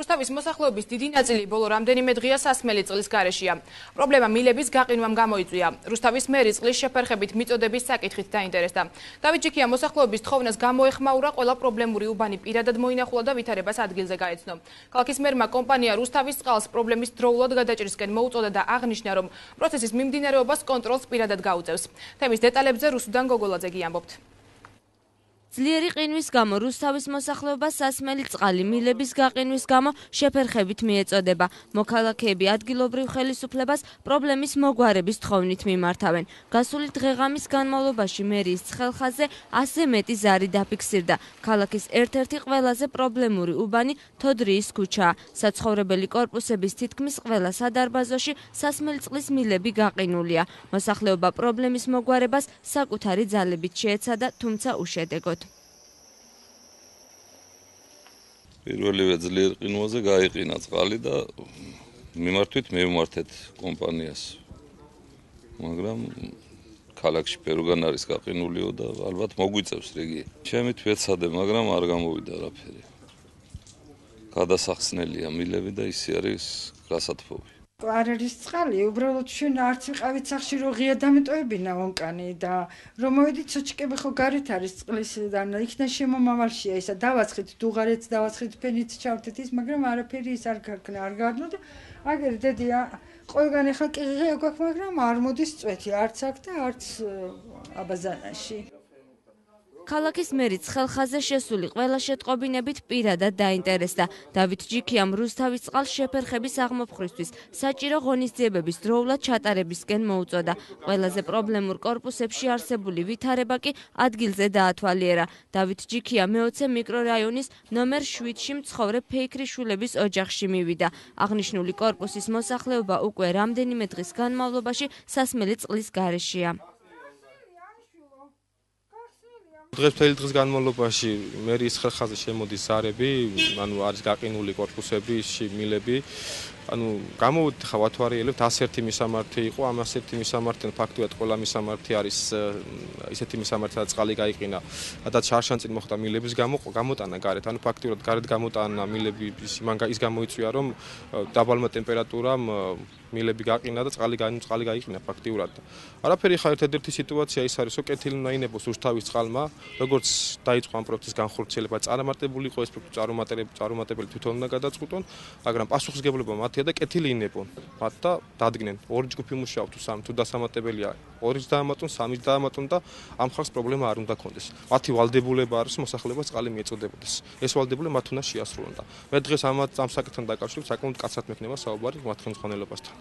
რუსთავის მოსახლეობის დიდი ნაწილი ბოლო რამდენიმე დღეა სასმელი წყლის გარეშეა. პრობლემა მილების გაყინვამ გამოიწვია. რუსთავის მერი წყლის შეფერხებით მიწოდების საკითხით დაინტერესდა. დავით ჯიქია მოსახლეობის თხოვნას გამოეხმაურა, ყველა პრობლემური უბანი პირადად მოინახულა და ვითარებას ადგილზე გაეცნო. ქალაქის მერმა კომპანია რუსთავის წყალს პრობლემის დროულად გადაჭრისკენ მოუწოდა და აღნიშნა, რომ პროცესის მიმდინარეობას კონტროლს პირადად გაუწევს. თემის დეტალებზე რუსუდან გოგოლაძე ამბობთ. ძლიერი ყინვის გამო რუსთავის მოსახლეობას სასმელი წყალი მილების გაყინვის გამო შეფერხებით მიეწოდება. მოქალაქეები ადგილობრივ ხელისუფლებას პრობლემის მოგვარების თხოვნით მიმართავენ. გასული დღეღამის განმავლობაში მერიის ცხელხაზზე 100-ზე მეტი ზარი დაფიქსირდა. ქალაქის ერთ-ერთი ყველაზე პრობლემური უბანი თოდრიის ქუჩაა. საცხოვრებელი კორპუსების თითქმის ყველა სადარბაზოში სასმელი წყლის მილები გაყინულია. მოსახლეობა პრობლემის მოგვარებას საკუთარი ძალებით შეეცადა, თუმცა უშედეგოდ. პირველივე ძლიერ ყინვაზე გაიყინა წყალი და მიმართვით მივმართეთ კომპანიას. მაგრამ ქალაქში ფერუგან არის გაყინულიო და ალბათ მოგვიწევს რიგი. ჩემით ვეცადე, მაგრამ არ გამოვიდა არაფერი. გადასახსნელია მილები და ისი არის გასათფობი. არ არის წყალი, უბრალოდ ჩვენ არც ვიყავით სახში, რომ ღია დამეტოვებინა ონკანი და რომ მოვედით სოჭკები ხო გარეთ არის წყლის და იქნა შემომავალშია ისა დავაცხით დუღარეთს დავაცხით ფენით ჩავთეთ ის, მაგრამ არაფერი ის არ გაქნა, არ გაარნო და აგერ დედი ყველგან ახლა ყიღია გვაქვს, მაგრამ არ მოდის წვეთი, არც აქ და არც აბაზანაში. ქალაქის მერი ცხელხაზზე შესული ყველა შეტყობინებით პირადად დაინტერესდა. დავით ჯიქიამ რუსთავის წყალს შეფერხების აღმოფხვისთვის საჭირო ღონისძიებების დროულად ჩატარებისკენ მოუწოდა. ყველაზე პრობლემურ კორპუსებში არსებული ვითარება კი ადგილზე დაათვალიერა. დავით ჯიქია მე-20 მიკრორაიონის ნომერ 7-ში მცხოვრე ფეიქრიშვილების ოჯახში მივიდა. აღნიშნული კორპუსის მოსახლეობა უკვე რამდენიმე დღის განმავლობაში სასმელი წყლის გარეშეა. დღეს მთელი დღის განმავლობაში მერიის ცხელხაზზე შემოდის ზარები, არის გაყინული კორპუსები, მილები. გამოვიდით ხა ვათვალიერებთ 101 მისამართი იყო, ამ 101 მისამართიდან ფაქტობრივად ყველა მისამართი არის ისეთი მისამართი, სადაც წყალი გაიყინა, სადაც შარშანწინ მოხდა მილების გამოტანა გარეთ. ფაქტობრივად გარეთ გამოტანა მილები ის გამოიწვია, რომ დაბალმა ტემპერატურამ მილები გაყინა და წყალი გაიყინა ფაქტიურად. არაფერი ხა ერთ-ერთი სიტუაცია ის არის, რომ კეთილი უნდა ინებოს რუსთავის წყალმა, როგორც დაიწყო ამ პროექტის განხორციელება, წარმატებული იყო ეს წარუმატებელი თვითონ უნდა გადაწყვიტონ, მაგრამ პასუხისგებლობა მათია და კეთილი ინებონ. მათ და დადგნენ, ორი ჯგუფი მუშაობ თუ სამი, თუ დასამატებელია, ორიც დაამატონ, სამიც დაამატონ და ამ ხალხს პრობლემა არ უნდა ქონდეს. მათი ვალდებულება არის მოსახლეობას წყალი მიეწოდებოდეს. ეს ვალდებულება მათ უნდა შეასრულონ და მე დღეს ამ საკითხთან დაკავშირებით საკმაოდ კაცად მექნება საუბარი მათ ხელმძღვანელობასთან.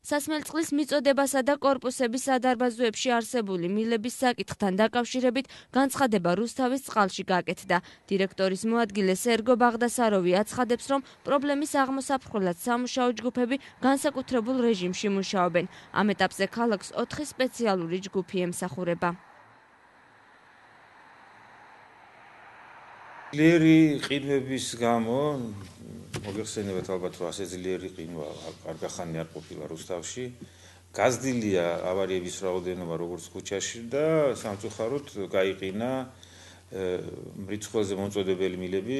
სასმელ წყლის მიწოდებასა და კორპუსების სადარბაზოებში არსებული მილების საკითხთან დაკავშირებით განცხადება რუსთავის წყალში გაკეთდა. დირექტორის მოადგილე სერგო ბაღდასაროვი აცხადებს, რომ პრობლემის აღმოსაფრხვლად სამუშაო ჯგუფები განსაკუთრებულ რეჟიმში მუშაობენ. ამ ეტაპზე ქალაქს 4 სპეციალური ჯგუფი ემსახურება. ძლიერი ყინვების გამო მოგეხსენებათ ალბათ, რომ ასე ძლიერი ყინვა კარგახანი არ ყოფილა რუსთავში. გაზრდილია ავარიების რაოდენობა როგორც ქუჩაში და სამწუხაროდ გაიყინა მრიცხველზე მომწოდებელი მილები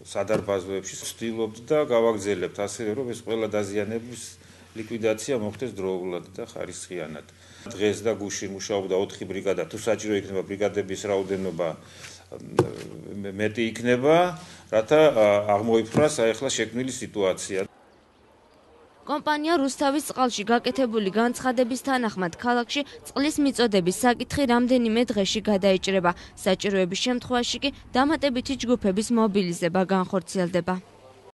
სადარბაზოებში. ვცდილობთ და გავაგრძელებთ ასევე, რომ ეს ყველა დაზიანების ლიკვიდაცია მოხდეს დროულად და ხარისხიანად. დღეს და გუშინ მუშაობდა 4 ბრიგადა, თუ საჭირო იქნება ბრიგადების რაოდენობა მეტი იქნება, რათა აღმოიფრას ახლა შექმნილი სიტუაცია. კომპანია რუსთავის წყალში გაკეთებული განცხადების თანახმად ქალაქში წყლის მიწოდების საკითხი რამდენიმე დღეში გადაიჭრება. საჭიროების შემთხვევაში კი დამატებითი ჯგუფების მობილიზება განხორციელდება.